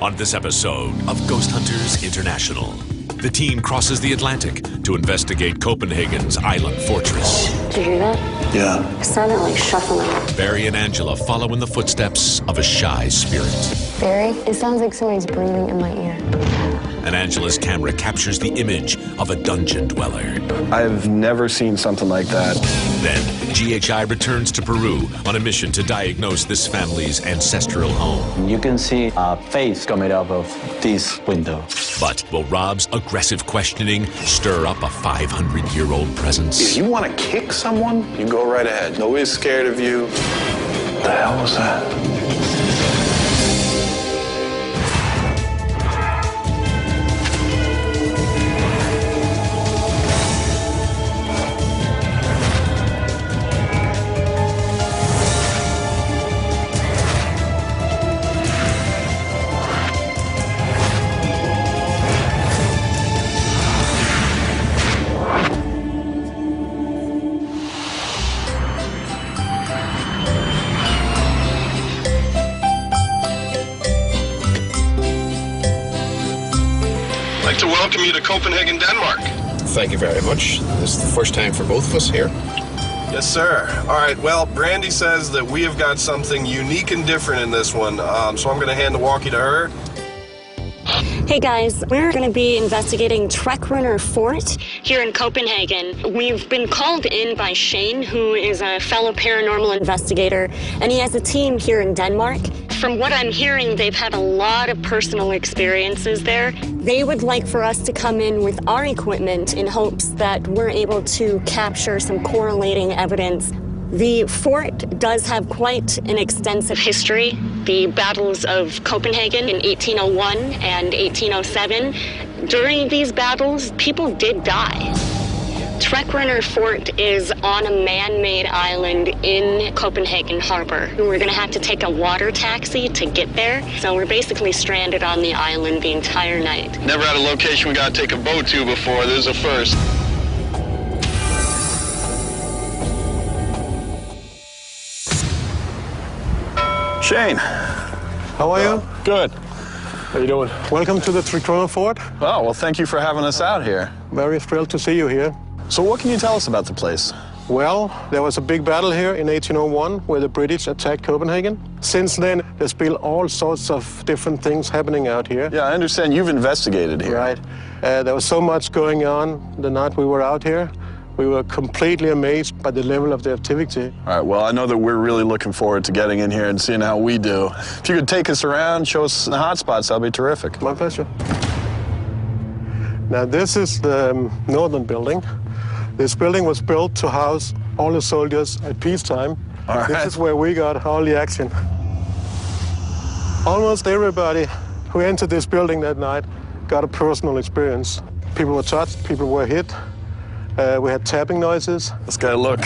On this episode of Ghost Hunters International, the team crosses the Atlantic to investigate Copenhagen's island fortress. Did you hear that? Yeah. It sounded like shuffling. Barry and Angela follow in the footsteps of a shy spirit. Barry, it sounds like somebody's breathing in my ear. And Angela's camera captures the image of a dungeon dweller. I've never seen something like that. Then, GHI returns to Peru on a mission to diagnose this family's ancestral home. You can see a face coming out of this window. But will Rob's aggressive questioning stir up a 500-year-old presence? If you want to kick someone, you go right ahead. Nobody's scared of you. What the hell was that? I'd like to welcome you to Copenhagen, Denmark. Thank you very much. This is the first time for both of us here. Yes, sir. All right, well, Brandy says that we have got something unique and different in this one, so I'm going to hand the walkie to her. Hey guys, we're going to be investigating Trekroner Fort here in Copenhagen. We've been called in by Shane, who is a fellow paranormal investigator, and he has a team here in Denmark. From what I'm hearing, they've had a lot of personal experiences there. They would like for us to come in with our equipment in hopes that we're able to capture some correlating evidence. The fort does have quite an extensive history. The battles of Copenhagen in 1801 and 1807. During these battles, people did die. Trekroner Fort is on a man-made island in Copenhagen Harbor. We're going to have to take a water taxi to get there, so we're basically stranded on the island the entire night. Never had a location we got to take a boat to before. This is a first. Shane. How are you? Good. How you doing? Welcome to the Trekroner Fort. Oh, well, thank you for having us out here. Very thrilled to see you here. So what can you tell us about the place? Well, there was a big battle here in 1801 where the British attacked Copenhagen. Since then, there's been all sorts of different things happening out here. Yeah, I understand you've investigated here. Right. There was so much going on the night we were out here. We were completely amazed by the level of the activity. All right, well, I know that we're really looking forward to getting in here and seeing how we do. If you could take us around, show us the hot spots, that'd be terrific. My pleasure. Now, this is the northern building. This building was built to house all the soldiers at peacetime. All right. This is where we got all the action. Almost everybody who entered this building that night got a personal experience. People were touched, people were hit. We had tapping noises. Let's go look.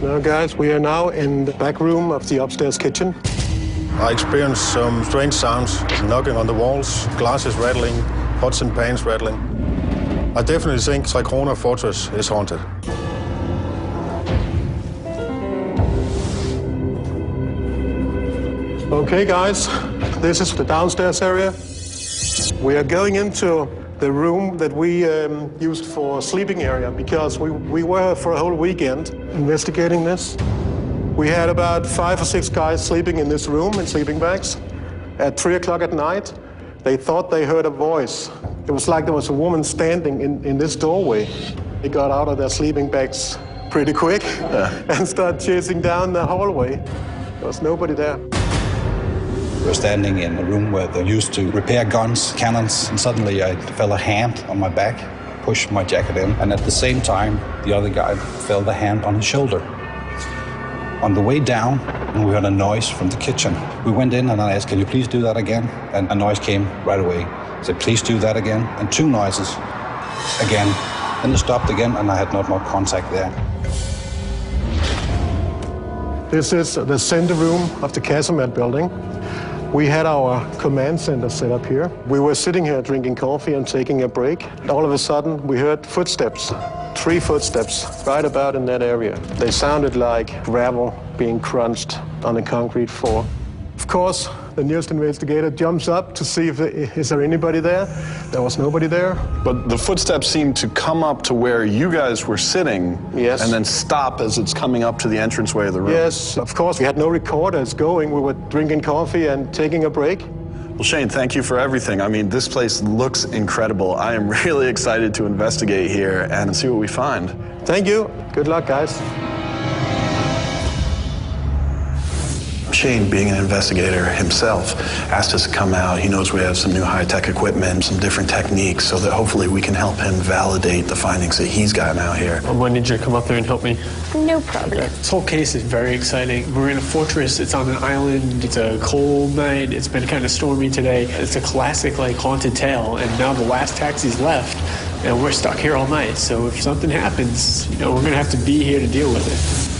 Now, guys, we are now in the back room of the upstairs kitchen. I experienced some strange sounds, knocking on the walls, glasses rattling, pots and pans rattling. I definitely think Trekroner Fortress is haunted. Okay, guys, this is the downstairs area. We are going into the room that we used for sleeping area because we were for a whole weekend investigating this. We had about 5 or 6 guys sleeping in this room in sleeping bags. At 3 o'clock at night, they thought they heard a voice. It was like there was a woman standing in this doorway. They got out of their sleeping bags pretty quick and started chasing down the hallway. There was nobody there. We were standing in a room where they used to repair guns, cannons, and suddenly I felt a hand on my back, pushed my jacket in, and at the same time, the other guy felt the hand on his shoulder. On the way down, we heard a noise from the kitchen. We went in and I asked, "Can you please do that again?" And a noise came right away. I said, "Please do that again," and 2 noises again. Then it stopped again and I had not more contact there. This is the center room of the Casa Garland building. We had our command center set up here. We were sitting here drinking coffee and taking a break. All of a sudden, we heard footsteps, 3 footsteps, right about in that area. They sounded like gravel being crunched on a concrete floor. Of course, The nearest investigator jumps up to see if is there anybody there. There was nobody there. But the footsteps seem to come up to where you guys were sitting, Yes. and then stop as it's coming up to the entranceway of the room. Yes, of course. We had no recorders going. We were drinking coffee and taking a break. Well, Shane, thank you for everything. I mean, this place looks incredible. I am really excited to investigate here and see what we find. Thank you. Good luck, guys. Shane, being an investigator himself, asked us to come out. He knows we have some new high-tech equipment, some different techniques, so that hopefully we can help him validate the findings that he's gotten out here. I'm going to need you to come up there and help me. No problem. This whole case is very exciting. We're in a fortress. It's on an island. It's a cold night. It's been kind of stormy today. It's a classic, like, haunted tale, and now the last taxi's left, and we're stuck here all night. So if something happens, you know, we're going to have to be here to deal with it.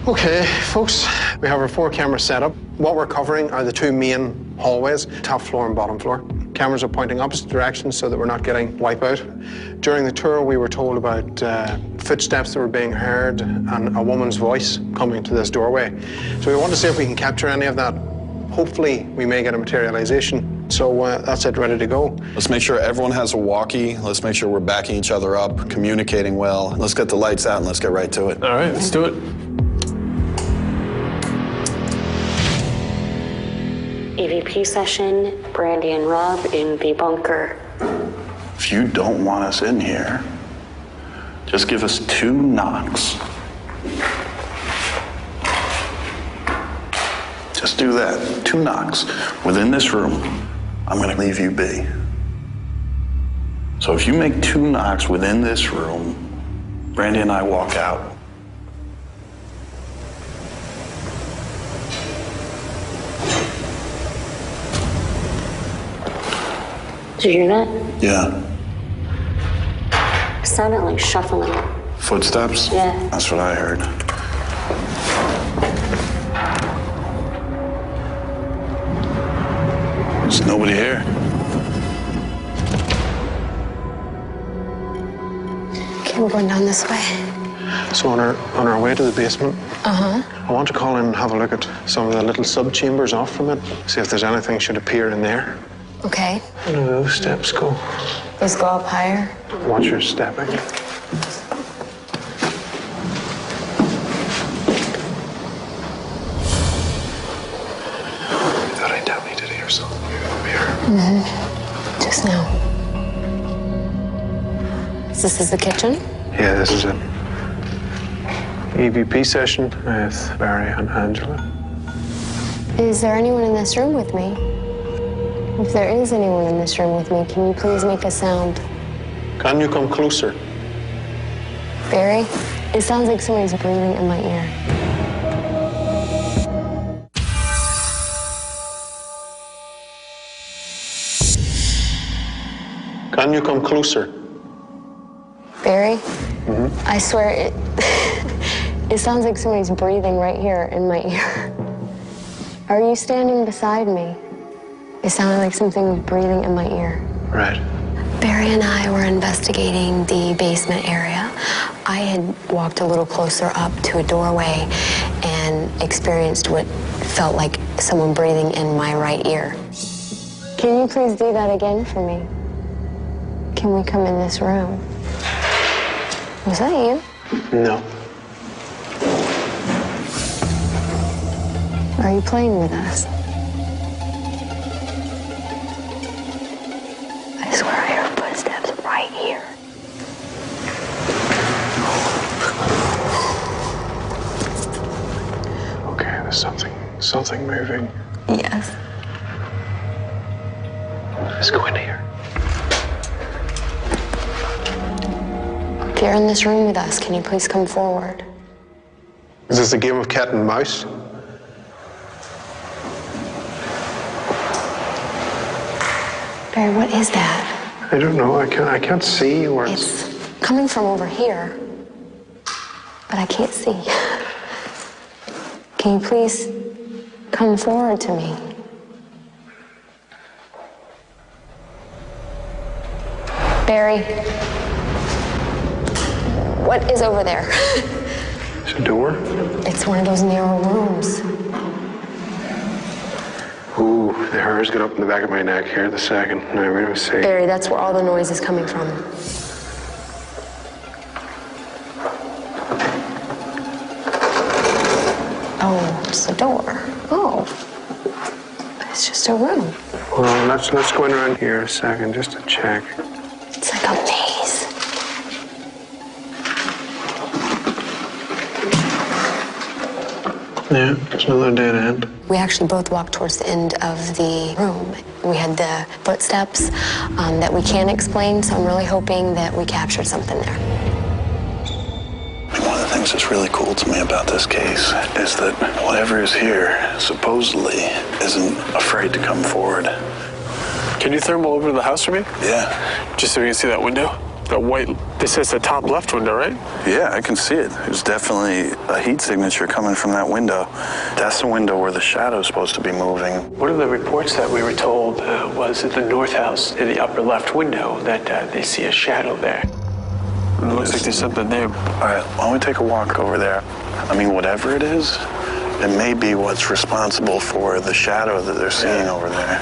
Okay, folks, we have our 4 cameras set up. What we're covering are the 2 main hallways, top floor and bottom floor. Cameras are pointing opposite directions so that we're not getting wipeout. During the tour, we were told about footsteps that were being heard and a woman's voice coming to this doorway. So we want to see if we can capture any of that. Hopefully, we may get a materialization. So that's it, ready to go. Let's make sure everyone has a walkie. Let's make sure we're backing each other up, communicating well. Let's get the lights out and let's get right to it. All right, let's do it. EVP session, Brandy and Rob in the bunker. If you don't want us in here, just give us 2 knocks. Just do that, 2 knocks. Within this room, I'm gonna leave you be. So if you make 2 knocks within this room, Brandy and I walk out. Did you hear that? Yeah. It sounded like shuffling. Footsteps? Yeah. That's what I heard. There's nobody here. Okay, we're going down this way. So on our way to the basement, I want to call in and have a look at some of the little sub-chambers off from it, see if there's anything should appear in there. Okay. Where do those steps go? Let's go up higher. Watch your stepping. Thought I definitely did hear something over here. Just now. This is the kitchen? Yeah, this is it. EVP session with Barry and Angela. Is there anyone in this room with me? If there is anyone in this room with me, can you please make a sound? Can you come closer? Barry, it sounds like somebody's breathing in my ear. Can you come closer? Barry, I swear it, it sounds like somebody's breathing right here in my ear. Are you standing beside me? It sounded like something was breathing in my ear. Right. Barry and I were investigating the basement area. I had walked a little closer up to a doorway and experienced what felt like someone breathing in my right ear. Can you please do that again for me? Can we come in this room? Was that you? No. Are you playing with us? I swear I heard footsteps right here. Okay, there's something moving. Yes. Let's go in here. If you're in this room with us, can you please come forward? Is this a game of cat and mouse? Barry, what is that? I don't know. I can't see where It's coming from over here, but I can't see. Can you please come forward to me? Barry, what is over there? It's a door. It's one of those narrow rooms. The hairs get up in the back of my neck here the second. Now we're going to see. Barry, that's where all the noise is coming from. Oh, it's the door. Oh, it's just a room. Well, let's go in around here a second just to check. It's like a maze. Yeah, it's another dead end. We actually both walked towards the end of the room. We had the footsteps that we can't explain, so I'm really hoping that we captured something there. One of the things that's really cool to me about this case is that whatever is here supposedly isn't afraid to come forward. Can you thermal over to the house for me? Yeah. Just so we can see that window? That white, this is the top left window, right? Yeah, I can see it. There's definitely a heat signature coming from that window. That's the window where the shadow's supposed to be moving. One of the reports that we were told was at the north house, in the upper left window, that they see a shadow there. It looks like there's something there. All right, why don't we take a walk over there? I mean, whatever it is, it may be what's responsible for the shadow that they're seeing over there.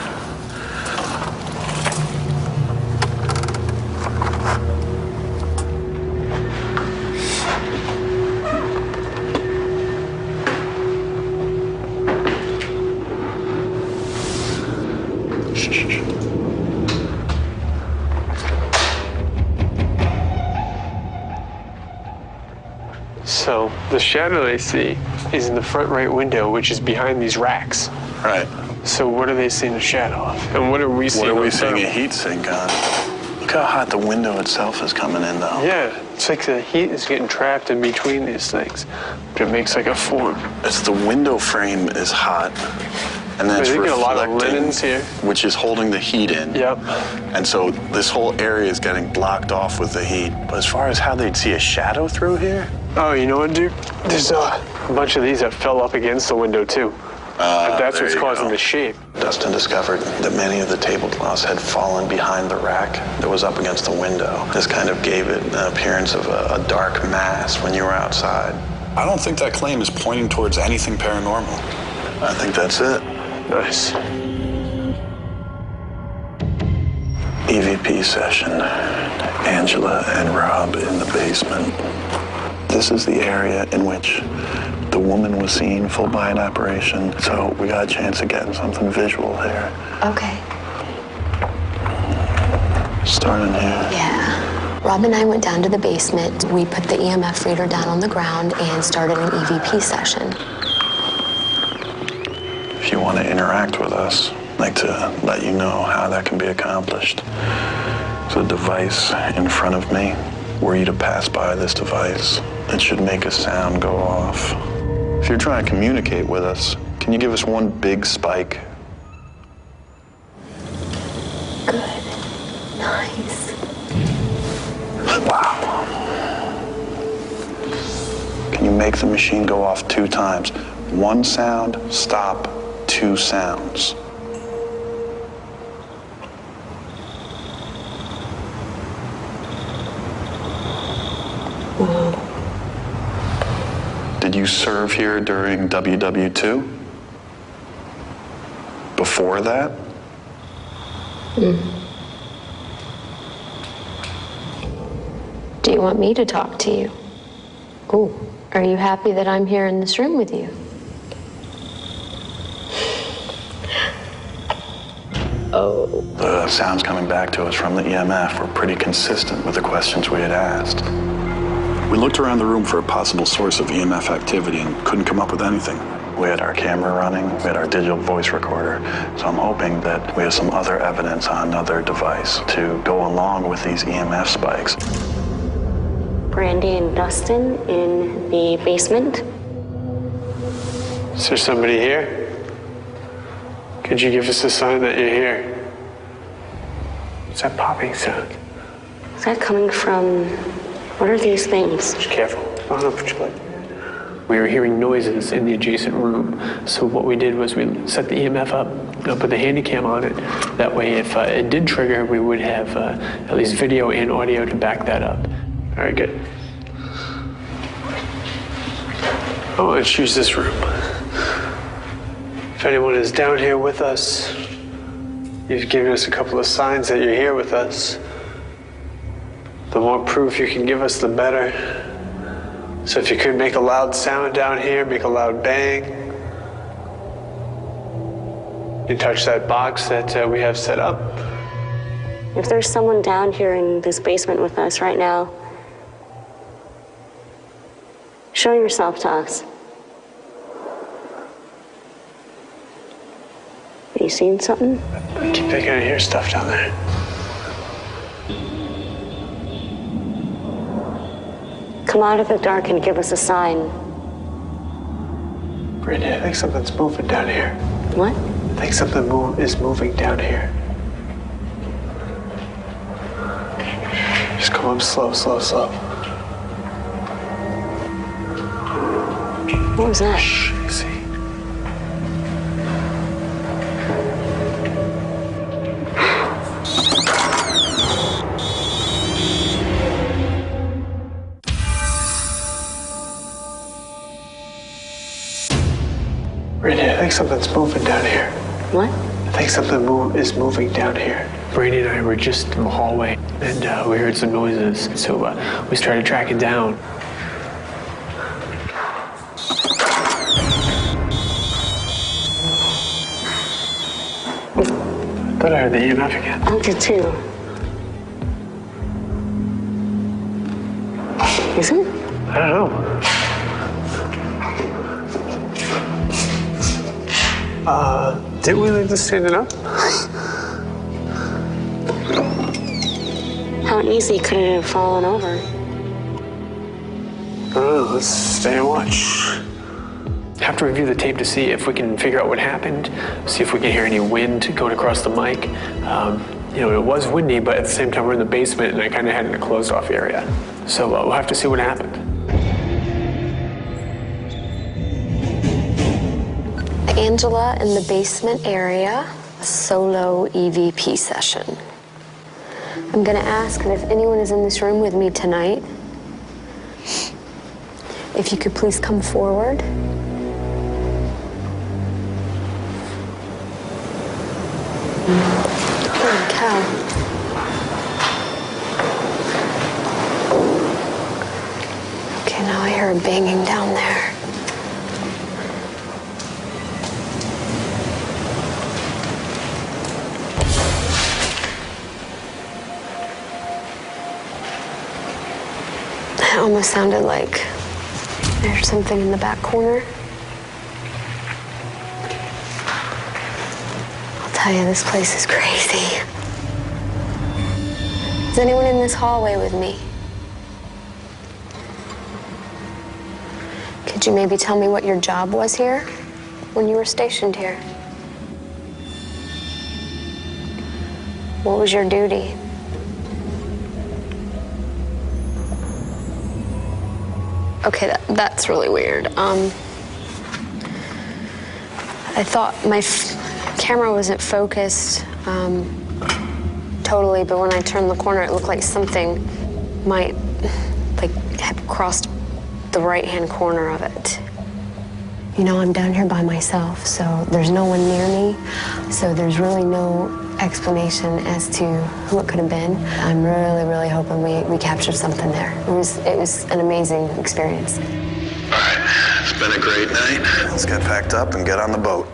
So the shadow they see is in the front right window, which is behind these racks. Right. So what are they seeing a shadow of? And what are we seeing? What are we seeing a heat sink on? Look how hot the window itself is coming in, though. Yeah, it's like the heat is getting trapped in between these things, but it makes like a form. It's the window frame is hot, and then it's get a lot of reflecting, linens here, which is holding the heat in. Yep. And so this whole area is getting blocked off with the heat. But as far as how they'd see a shadow through here, oh, you know what, dude? There's a bunch of these that fell up against the window, too. That's what's causing the shape. Dustin discovered that many of the tablecloths had fallen behind the rack that was up against the window. This kind of gave it an appearance of a dark mass when you were outside. I don't think that claim is pointing towards anything paranormal. I think that's it. Nice. EVP session. Angela and Rob in the basement. This is the area in which the woman was seen, full body apparition, so we got a chance of getting something visual here. Okay. Starting here. Yeah. Rob and I went down to the basement. We put the EMF reader down on the ground and started an EVP session. If you want to interact with us, I'd like to let you know how that can be accomplished. There's a device in front of me. Were you to pass by this device, it should make a sound go off. If you're trying to communicate with us, can you give us one big spike? Good. Nice. Wow. Can you make the machine go off 2 times? 1 sound, stop, 2 sounds. Did you serve here during WW2? Before that? Do you want me to talk to you? Ooh, are you happy that I'm here in this room with you? Oh. The sounds coming back to us from the EMF were pretty consistent with the questions we had asked. We looked around the room for a possible source of EMF activity and couldn't come up with anything. We had our camera running, we had our digital voice recorder, so I'm hoping that we have some other evidence on another device to go along with these EMF spikes. Brandy and Dustin in the basement. Is there somebody here? Could you give us a sign that you're here? What's that popping sound? Is that coming from, what are these things? Just careful. Oh, no, put your light. We were hearing noises in the adjacent room, so what we did was we set the EMF up, put the handy cam on it. That way, if it did trigger, we would have at least video and audio to back that up. All right, good. Oh, let's use this room. If anyone is down here with us, You've given us a couple of signs that you're here with us. The more proof you can give us, the better. So if you could make a loud sound down here, make a loud bang. You touch that box that we have set up. If there's someone down here in this basement with us right now, show yourself to us. Are you seeing something? I keep thinking I hear stuff down there. Come out of the dark and give us a sign. Brittany, I think something's moving down here. What? I think something is moving down here. Just come up slow, slow, slow. What was that? Shh, you see. Brittany, I think something's moving down here. What? I think something is moving down here. Brady and I were just in the hallway, and we heard some noises, so we started tracking down. I thought I heard the EMF again. I did too. Is it? I don't know. Didn't we leave this standing up? How easy could it have fallen over? I don't know, let's stay and watch. Have to review the tape to see if we can figure out what happened, see if we can hear any wind going across the mic. You know, it was windy, but at the same time we're in the basement and I kind of had it in a closed off area. So we'll have to see what happened. Angela in the basement area, a solo EVP session. I'm gonna ask that if anyone is in this room with me tonight, if you could please come forward. Holy cow. Okay, now I hear a banging down there. It almost sounded like there's something in the back corner. I'll tell you, this place is crazy. Is anyone in this hallway with me? Could you maybe tell me what your job was here when you were stationed here? What was your duty? Okay, that's really weird. I thought my camera wasn't focused totally, but when I turned the corner, it looked like something might have crossed the right-hand corner of it. You know, I'm down here by myself, so there's no one near me, so there's really no explanation as to who it could have been. I'm really, really hoping we captured something there. It was an amazing experience. All right, it's been a great night. Let's get packed up and get on the boat.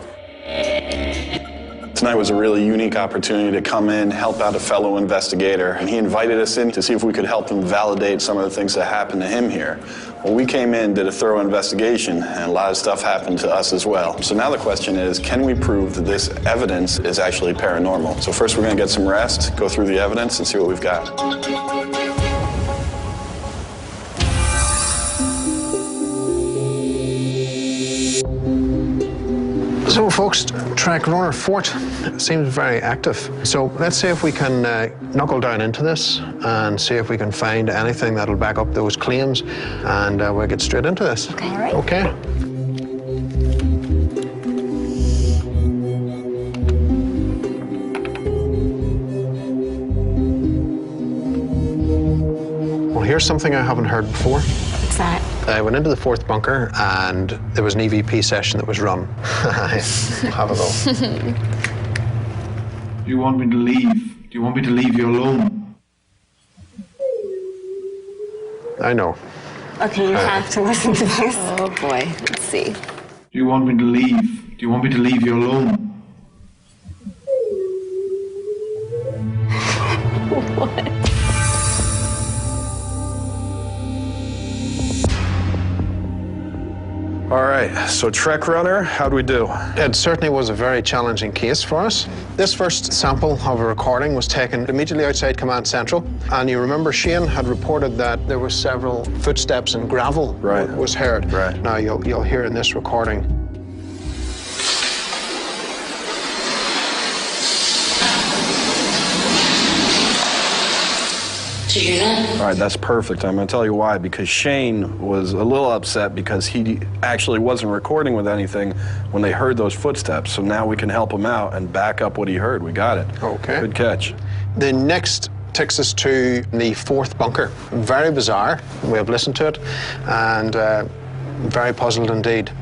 Tonight was a really unique opportunity to come in, help out a fellow investigator, and he invited us in to see if we could help him validate some of the things that happened to him here. Well, we came in, did a thorough investigation, and a lot of stuff happened to us as well. So now the question is, can we prove that this evidence is actually paranormal? So first we're going to get some rest, go through the evidence, and see what we've got. So folks, Trekroner Fort seems very active. So let's see if we can knuckle down into this and see if we can find anything that'll back up those claims, and we'll get straight into this. Okay. All right. Okay. Well, here's something I haven't heard before. What's that? I went into the fourth bunker and there was an EVP session that was run. Have a go. Do you want me to leave? Do you want me to leave you alone? I know. Okay, you have to listen to this. Oh boy, let's see. Do you want me to leave? Do you want me to leave you alone? What? All right, so Trekroner, how'd we do? It certainly was a very challenging case for us. This first sample of a recording was taken immediately outside Command Central, and you remember Shane had reported that there were several footsteps and gravel was heard. Right. Now you'll hear in this recording. Did you hear that? All right, that's perfect. I'm going to tell you why. Because Shane was a little upset because he actually wasn't recording with anything when they heard those footsteps. So now we can help him out and back up what he heard. We got it. Okay. Good catch. The next takes us to the fourth bunker. Very bizarre. We have listened to it, and very puzzled indeed.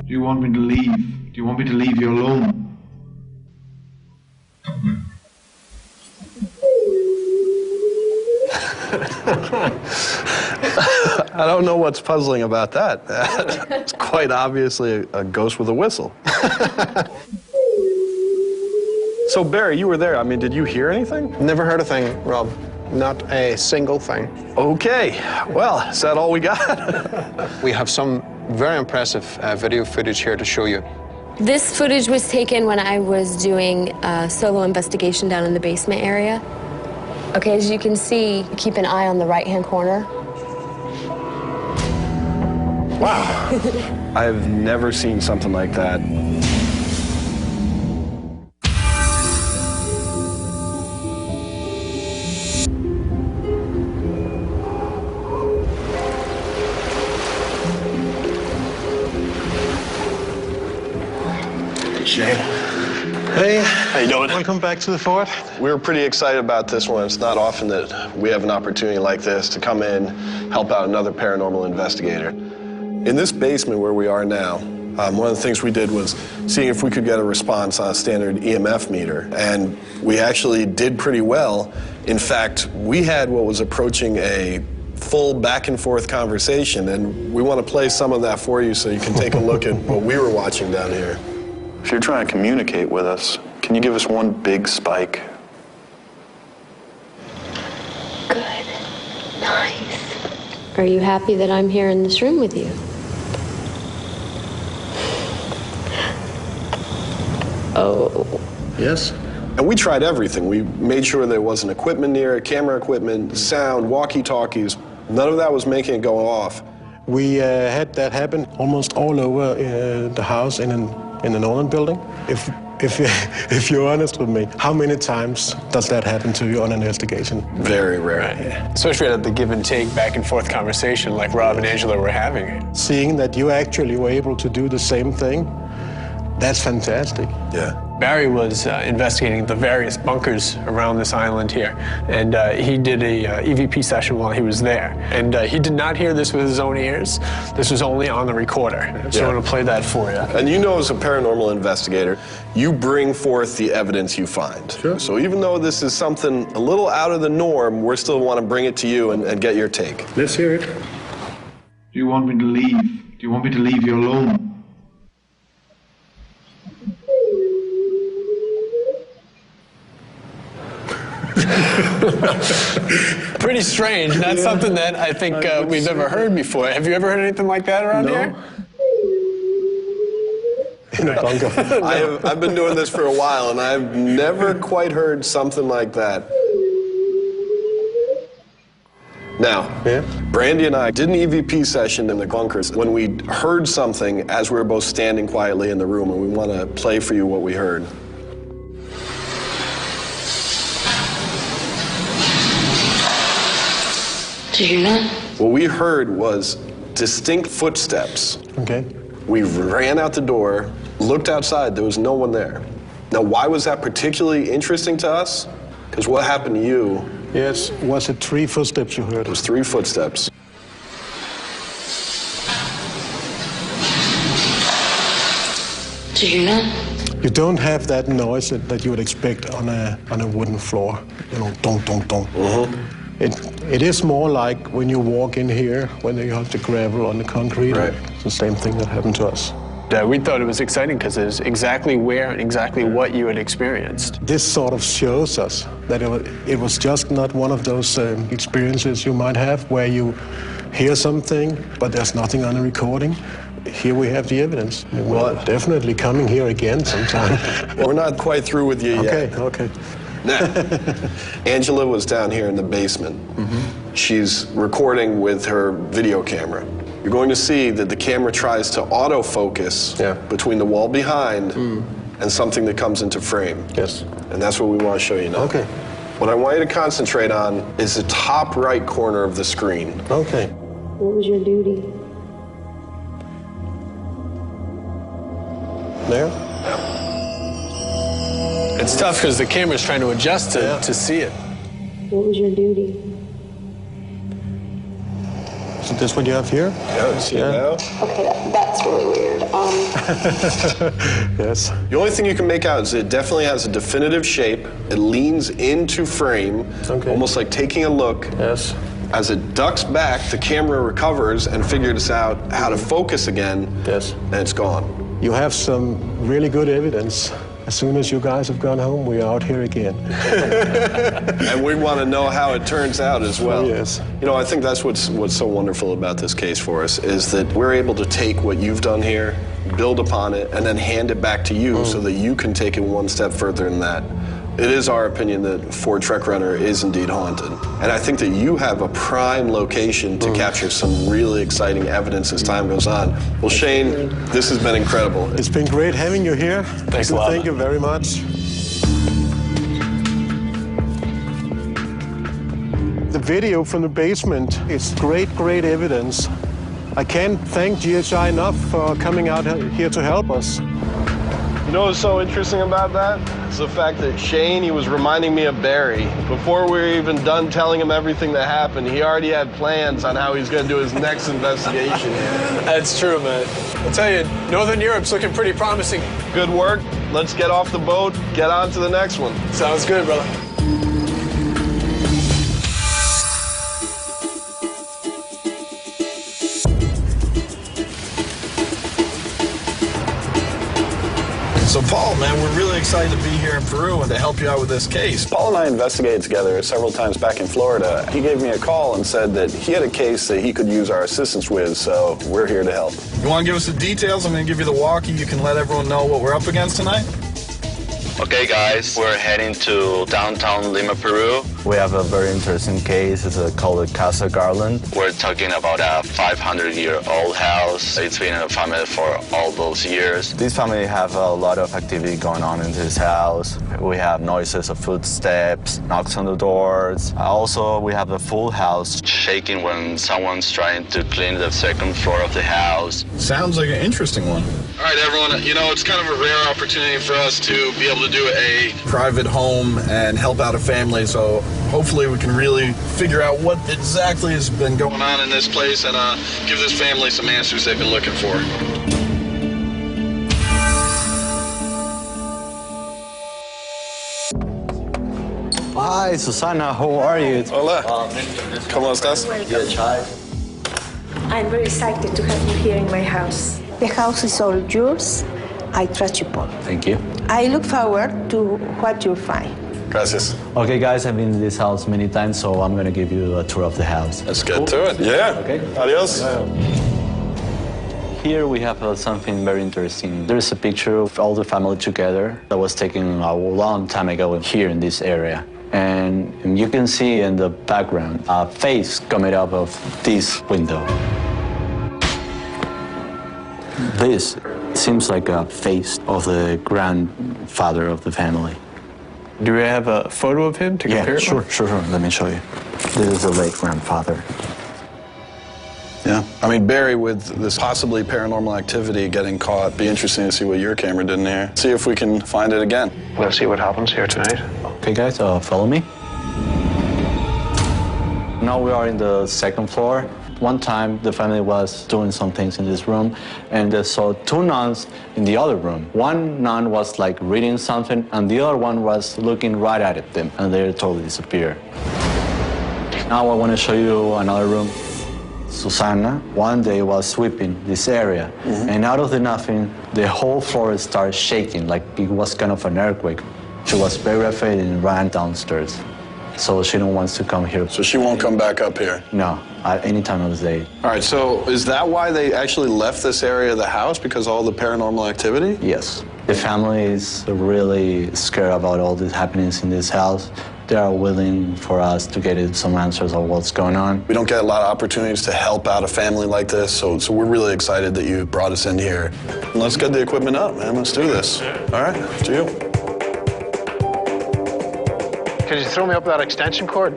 Do you want me to leave? Do you want me to leave you alone? I don't know what's puzzling about that. It's quite obviously a ghost with a whistle. So, Barry, you were there. I mean, did you hear anything? Never heard a thing, Rob. Not a single thing. Okay. Well, is that all we got? We have some very impressive video footage here to show you. This footage was taken when I was doing a solo investigation down in the basement area. Okay, as you can see, keep an eye on the right-hand corner. Wow. I've never seen something like that. Shane. Hey. How you doing? Welcome back to the fort. We were pretty excited about this one. It's not often that we have an opportunity like this to come in, help out another paranormal investigator. In this basement where we are now, one of the things we did was seeing if we could get a response on a standard EMF meter, and we actually did pretty well. In fact, we had what was approaching a full back and forth conversation, and we want to play some of that for you so you can take a look at what we were watching down here. If you're trying to communicate with us, can you give us one big spike? Good. Nice. Are you happy that I'm here in this room with you? Oh. Yes. And we tried everything. We made sure there wasn't equipment near it, camera equipment, sound, walkie-talkies. None of that was making it go off. We had that happen almost all over the house in the northern building. If you're honest with me, how many times does that happen to you on an investigation? Very rare. Right. Especially at the give and take, back and forth conversation like Rob and Angela were having. Seeing that you actually were able to do the same thing, that's fantastic. Yeah. Barry was investigating the various bunkers around this island here, and he did a EVP session while he was there. And he did not hear this with his own ears. This was only on the recorder. So I'm going to play that for you. And you know, as a paranormal investigator, you bring forth the evidence you find. Sure. So even though this is something a little out of the norm, we still want to bring it to you and get your take. Let's hear it. Do you want me to leave? Do you want me to leave you alone? Pretty strange. Not something that I think we've ever heard before. Have you ever heard anything like that around here? In a bunker. I've been doing this for a while, and I've never quite heard something like that. Now, Brandy and I did an EVP session in the bunkers when we heard something as we were both standing quietly in the room, and we want to play for you what we heard. Did you hear that? What we heard was distinct footsteps. Okay. We ran out the door, looked outside, there was no one there. Now, why was that particularly interesting to us? Because what happened to you? Yes, was it 3 footsteps you heard? It was 3 footsteps. Did you hear that? You don't have that noise that you would expect on a wooden floor. You know, dong, dong, dong. It is more like when you walk in here, when you have the gravel on the concrete. Right. It's the same thing that happened to us. We thought it was exciting because it's exactly where and exactly what you had experienced. This sort of shows us that it was just not one of those experiences you might have where you hear something, but there's nothing on the recording. Here we have the evidence. We're definitely coming here again sometime. Well, we're not quite through with you yet. Okay. Now, Angela was down here in the basement. She's recording with her video camera. You're going to see that the camera tries to autofocus between the wall behind and something that comes into frame. Yes. And that's what we want to show you now. Okay. What I want you to concentrate on is the top right corner of the screen. Okay. What was your duty? There? It's tough because the camera's trying to adjust to see it. What was your duty? Is this what you have here? Yeah, you see it now? Okay, that's really weird. Yes. The only thing you can make out is it definitely has a definitive shape. It leans into frame, almost like taking a look. Yes. As it ducks back, the camera recovers and figures out how to focus again. Yes. And it's gone. You have some really good evidence. As soon as you guys have gone home, we are out here again. And we want to know how it turns out as well. Yes. You know, I think that's what's so wonderful about this case for us, is that we're able to take what you've done here, build upon it, and then hand it back to you so that you can take it one step further than that. It is our opinion that Fort Trekroner is indeed haunted. And I think that you have a prime location to capture some really exciting evidence as time goes on. Well, Shane, this has been incredible. It's been great having you here. Thanks a lot. Thank you very much. The video from the basement is great evidence. I can't thank GHI enough for coming out here to help us. You know what's so interesting about that? It's the fact that Shane, he was reminding me of Barry. Before we were even done telling him everything that happened, he already had plans on how he's going to do his next investigation. That's true, man. I'll tell you, Northern Europe's looking pretty promising. Good work. Let's get off the boat, get on to the next one. Sounds good, brother. So Paul, man, we're really excited to be here in Peru and to help you out with this case. Paul and I investigated together several times back in Florida. He gave me a call and said that he had a case that he could use our assistance with, so we're here to help. You want to give us the details? I'm going to give you the walkie. You can let everyone know what we're up against tonight. Okay, guys, we're heading to downtown Lima, Peru. We have a very interesting case. It's called the Casa Garland. We're talking about a 500-year-old house. It's been a family for all those years. This family have a lot of activity going on in this house. We have noises of footsteps, knocks on the doors. Also, we have the full house shaking when someone's trying to clean the second floor of the house. Sounds like an interesting one. All right, everyone, you know, it's kind of a rare opportunity for us to be able to do a private home and help out a family, so hopefully we can really figure out what exactly has been going on in this place and give this family some answers they've been looking for. Hi, Susana, how are you? Hola. ¿Cómo estás? I'm very excited to have you here in my house. The house is all yours. I trust you, Paul. Thank you. I look forward to what you'll find. Gracias. Okay, guys, I've been in this house many times, so I'm gonna give you a tour of the house. Let's get to it. Yeah. Okay. Adios. Here we have something very interesting. There's a picture of all the family together that was taken a long time ago here in this area. And you can see in the background a face coming out of this window. This seems like a face of the grandfather of the family. Do we have a photo of him to compare? Yeah, sure. Let me show you. This is the late grandfather. Yeah. I mean, Barry, with this possibly paranormal activity getting caught, be interesting to see what your camera did in here. See if we can find it again. Let's see what happens here tonight. Okay, guys, follow me. Now we are in the second floor. One time, the family was doing some things in this room, and they saw two nuns in the other room. One nun was like reading something, and the other one was looking right at them, and they totally disappeared. Now I want to show you another room. Susanna one day was sweeping this area, and out of the nothing, the whole floor started shaking like it was kind of an earthquake. She was very afraid and ran downstairs. So she don't want to come here. So she won't come back up here? No, at any time of the day. All right, so is that why they actually left this area of the house, because of all the paranormal activity? Yes. The family is really scared about all the happenings in this house. They are willing for us to get some answers of what's going on. We don't get a lot of opportunities to help out a family like this, so we're really excited that you brought us in here. Let's get the equipment up, man. Let's do this. All right, to you. Could you throw me up that extension cord?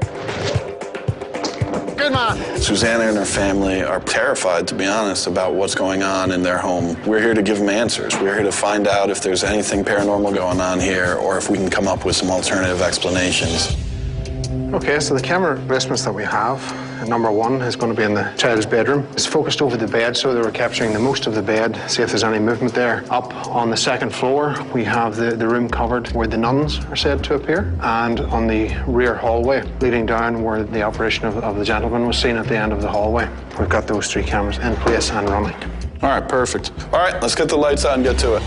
Good man. Susanna and her family are terrified, to be honest, about what's going on in their home. We're here to give them answers. We're here to find out if there's anything paranormal going on here, or if we can come up with some alternative explanations. Okay, so the camera investments that we have, number one is going to be in the child's bedroom. It's focused over the bed, so they were capturing the most of the bed, see if there's any movement there. Up on the second floor, we have the room covered where the nuns are said to appear, and on the rear hallway, leading down where the apparition of the gentleman was seen at the end of the hallway. We've got those three cameras in place and running. All right, perfect. All right, let's get the lights on and get to it.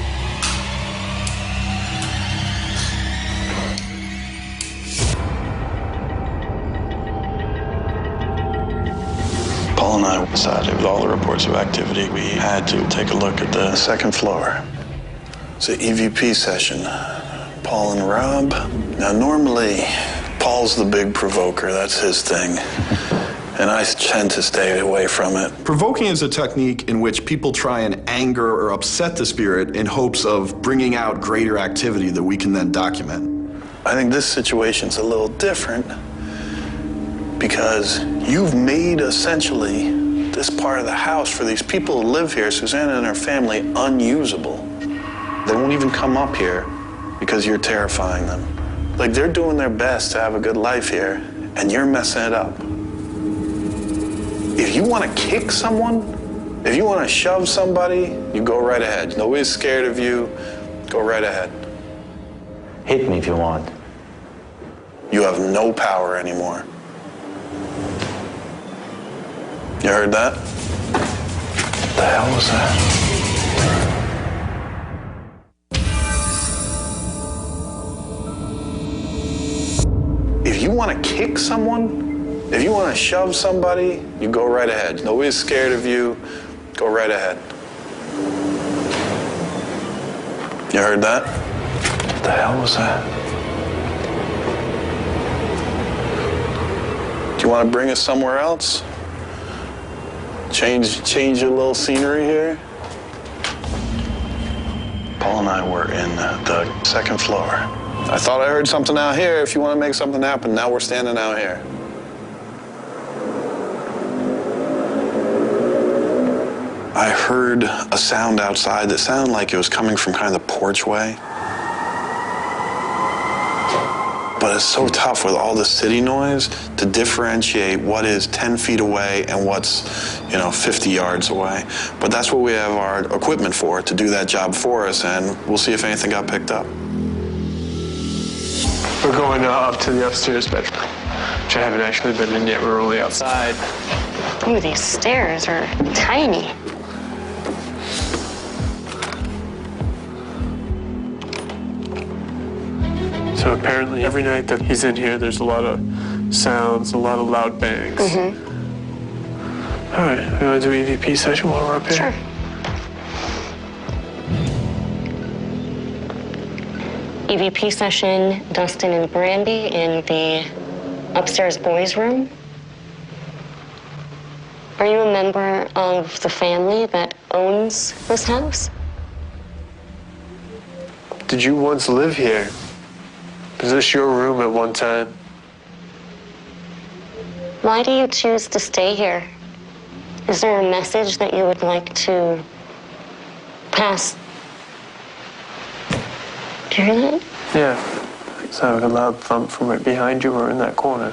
Paul and I decided, with all the reports of activity, we had to take a look at the second floor. It's an EVP session. Paul and Rob. Now, normally, Paul's the big provoker. That's his thing. And I tend to stay away from it. Provoking is a technique in which people try and anger or upset the spirit in hopes of bringing out greater activity that we can then document. I think this situation's a little different because you've made essentially this part of the house for these people who live here, Susanna and her family, unusable. They won't even come up here because you're terrifying them. Like, they're doing their best to have a good life here, and you're messing it up. If you want to kick someone, if you want to shove somebody, you go right ahead. Nobody's scared of you. Go right ahead. Hit me if you want. You have no power anymore. You heard that? What the hell was that? If you want to kick someone, if you want to shove somebody, you go right ahead. Nobody's scared of you. Go right ahead. You heard that? What the hell was that? Do you want to bring us somewhere else? Change your little scenery here? Paul and I were in the second floor. I thought I heard something out here. If you want to make something happen, now we're standing out here. I heard a sound outside that sounded like it was coming from kind of the porchway. But it's so tough with all the city noise to differentiate what is 10 feet away and what's, 50 yards away. But that's what we have our equipment for, to do that job for us, and we'll see if anything got picked up. We're going up to the upstairs bedroom, which I haven't actually been in yet. We're only outside. Ooh, these stairs are tiny. So apparently every night that he's in here, there's a lot of sounds, a lot of loud bangs. All right, we want to do an EVP session while we're up here? Sure. EVP session, Dustin and Brandy in the upstairs boys' room. Are you a member of the family that owns this house? Did you once live here? Was this your room at one time? Why do you choose to stay here? Is there a message that you would like to pass? Do you hear that? Yeah. It sounded like a loud thump from right behind you or in that corner.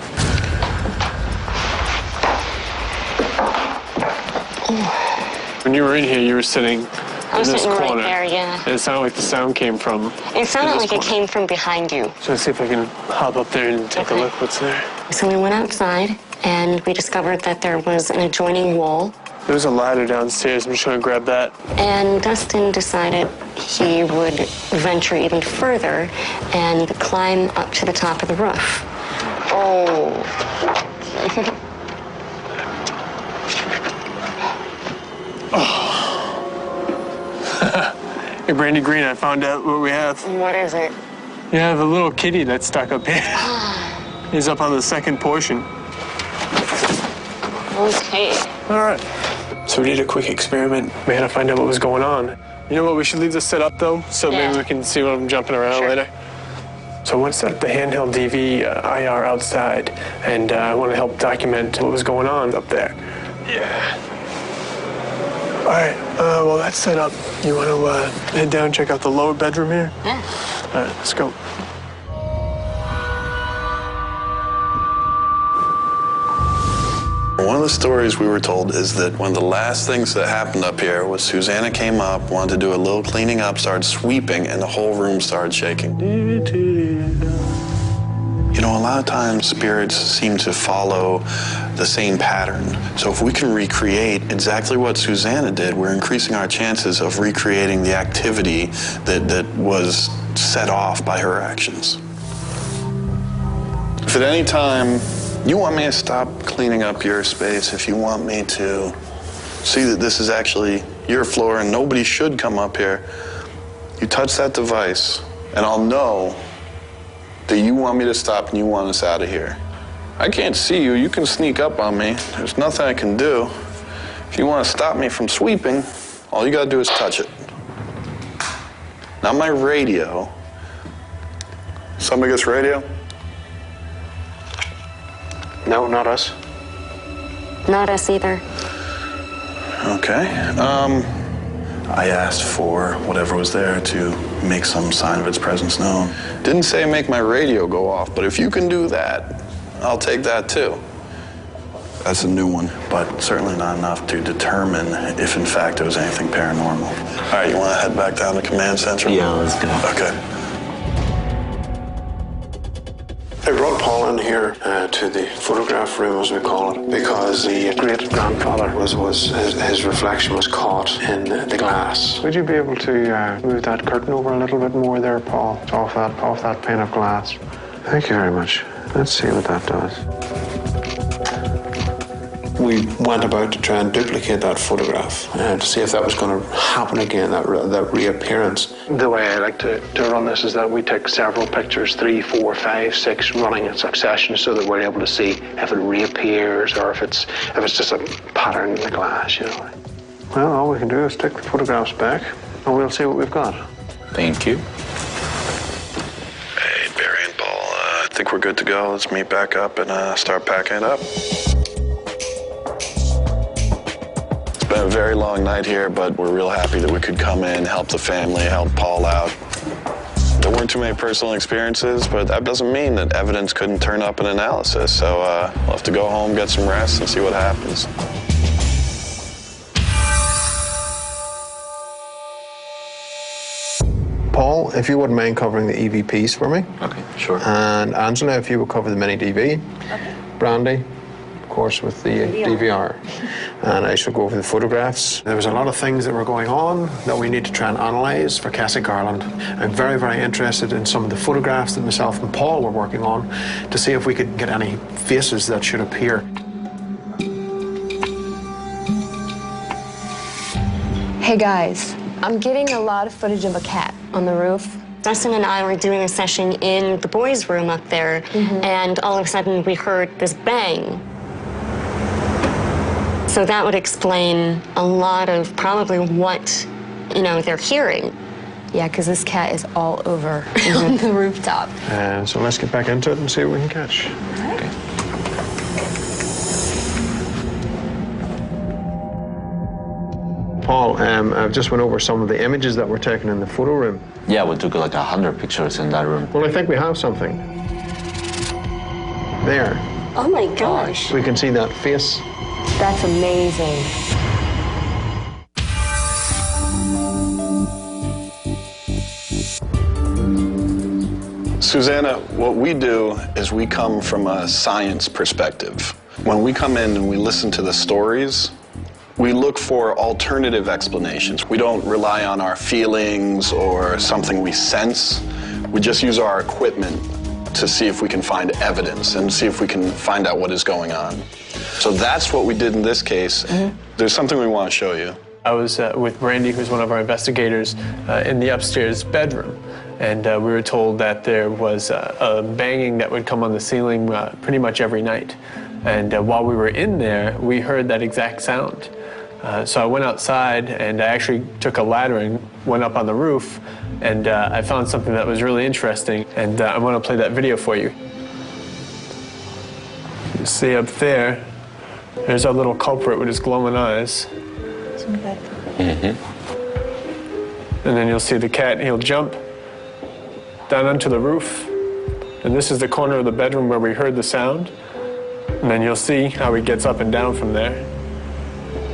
When you were in here, you were sitting I was in this sitting corner. right there, yeah. And it sounded like the sound came from It sounded like corner. it came from behind you. So let's see if I can hop up there and take a look what's there. So we went outside, and we discovered that there was an adjoining wall. There's a ladder downstairs. I'm just going to grab that. And Dustin decided he would venture even further and climb up to the top of the roof. Oh. Hey, Brandy Green, I found out what we have. What is it? You have a little kitty that's stuck up here. He's up on the second portion. Okay. All right. So we did a quick experiment. We had to find out what was going on. You know what? We should leave this set up, though, so maybe we can see what I'm jumping around later. So I want to set up the handheld DV IR outside, and I want to help document what was going on up there. Yeah. All right. Well, that's set up. You want to head down and check out the lower bedroom here? Yeah. All right, let's go. One of the stories we were told is that one of the last things that happened up here was Susanna came up, wanted to do a little cleaning up, started sweeping, and the whole room started shaking. You know, a lot of times spirits seem to follow the same pattern. So if we can recreate exactly what Susanna did, we're increasing our chances of recreating the activity that was set off by her actions. If at any time you want me to stop cleaning up your space, if you want me to see that this is actually your floor and nobody should come up here, you touch that device and I'll know that you want me to stop and you want us out of here. I can't see you. You can sneak up on me. There's nothing I can do. If you want to stop me from sweeping, all you got to do is touch it. Not my radio. Somebody gets radio? No, not us. Not us either. Okay. I asked for whatever was there to make some sign of its presence known. Didn't say make my radio go off, but if you can do that, I'll take that too. That's a new one, but certainly not enough to determine if in fact there was anything paranormal. All right, you want to head back down to command center? Yeah, let's go. Okay. I brought Paul in here to the photograph room, as we call it, because the great-grandfather his reflection was caught in the glass. Would you be able to move that curtain over a little bit more there, Paul? Off that pane of glass. Thank you very much. Let's see what that does. We went about to try and duplicate that photograph to see if that was going to happen again, that reappearance. The way I like to run this is that we take several pictures, 3, 4, 5, 6, running in succession, so that we're able to see if it reappears or if it's just a pattern in the glass, you know. Well, all we can do is take the photographs back, and we'll see what we've got. Thank you. Hey, Barry and Paul, I think we're good to go. Let's meet back up and start packing it up. It's been a very long night here, but we're real happy that we could come in, help the family, help Paul out. There weren't too many personal experiences, but that doesn't mean that evidence couldn't turn up in analysis. So we'll have to go home, get some rest, and see what happens. Paul, if you wouldn't mind covering the EVPs for me. Okay, sure. And Angela, if you would cover the mini DV. Okay. Brandy, of course, with the DVR. And I shall go over the photographs. There was a lot of things that were going on that we need to try and analyze for Casa Garland. I'm very, very interested in some of the photographs that myself and Paul were working on to see if we could get any faces that should appear. Hey guys, I'm getting a lot of footage of a cat on the roof. Dustin and I were doing a session in the boys' room up there, and all of a sudden we heard this bang. So that would explain a lot of probably what, they're hearing. Yeah, because this cat is all over on the rooftop. So let's get back into it and see what we can catch. Okay. Paul, I've just went over some of the images that were taken in the photo room. Yeah, we took like 100 pictures in that room. Well, I think we have something. There. Oh my gosh. We can see that face. That's amazing. Susanna, what we do is we come from a science perspective. When we come in and we listen to the stories, we look for alternative explanations. We don't rely on our feelings or something we sense. We just use our equipment to see if we can find evidence and see if we can find out what is going on. So that's what we did in this case. There's something we want to show you. I was with Brandy, who's one of our investigators, in the upstairs bedroom. And we were told that there was a banging that would come on the ceiling pretty much every night. And while we were in there, we heard that exact sound. So I went outside and I actually took a ladder and went up on the roof, and I found something that was really interesting, and I want to play that video for you. You see up there, there's our little culprit with his glowing eyes. And then you'll see the cat, he'll jump down onto the roof, and this is the corner of the bedroom where we heard the sound, and then you'll see how he gets up and down from there.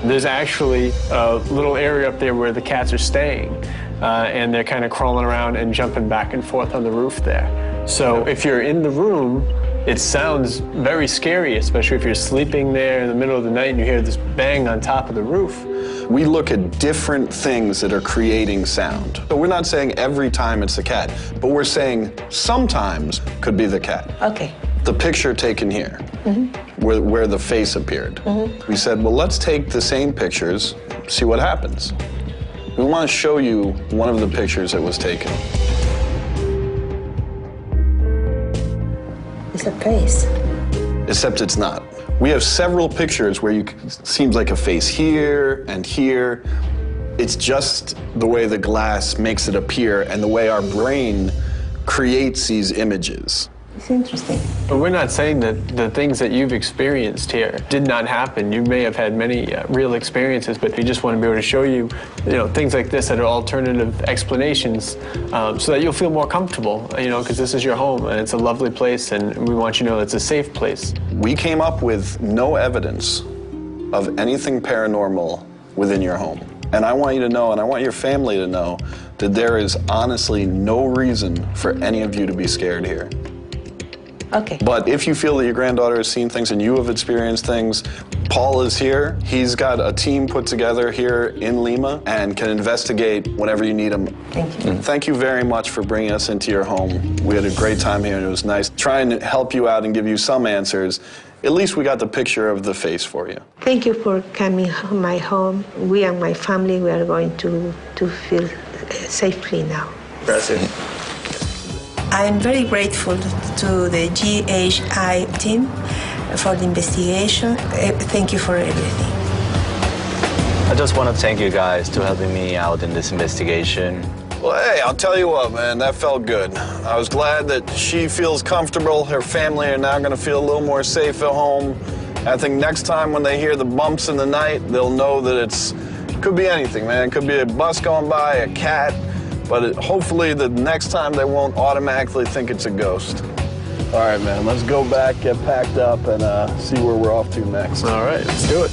There's actually a little area up there where the cats are staying, and they're kind of crawling around and jumping back and forth on the roof there. So if you're in the room, it sounds very scary, especially if you're sleeping there in the middle of the night and you hear this bang on top of the roof. We look at different things that are creating sound. So we're not saying every time it's the cat, but we're saying sometimes could be the cat. Okay. The picture taken here, where the face appeared. We said, well, let's take the same pictures, see what happens. We want to show you one of the pictures that was taken. It's a face. Except it's not. We have several pictures where seems like a face here and here. It's just the way the glass makes it appear and the way our brain creates these images. It's interesting. But we're not saying that the things that you've experienced here did not happen. You may have had many real experiences, but we just want to be able to show you, things like this that are alternative explanations, so that you'll feel more comfortable, because this is your home and it's a lovely place, and we want you to know it's a safe place. We came up with no evidence of anything paranormal within your home. And I want you to know, and I want your family to know, that there is honestly no reason for any of you to be scared here. Okay. But if you feel that your granddaughter has seen things and you have experienced things, Paul is here. He's got a team put together here in Lima and can investigate whenever you need him. Thank you. Thank you very much for bringing us into your home. We had a great time here and it was nice trying to help you out and give you some answers. At least we got the picture of the face for you. Thank you for coming to my home. We and my family, we are going to feel safely now. Gracias. I'm very grateful to the GHI team for the investigation. Thank you for everything. I just want to thank you guys for helping me out in this investigation. Well, hey, I'll tell you what, man, that felt good. I was glad that she feels comfortable. Her family are now going to feel a little more safe at home. I think next time when they hear the bumps in the night, they'll know that it could be anything, man. It could be a bus going by, a cat. But hopefully the next time they won't automatically think it's a ghost. All right, man, let's go back, get packed up, and see where we're off to next. All right, let's do it.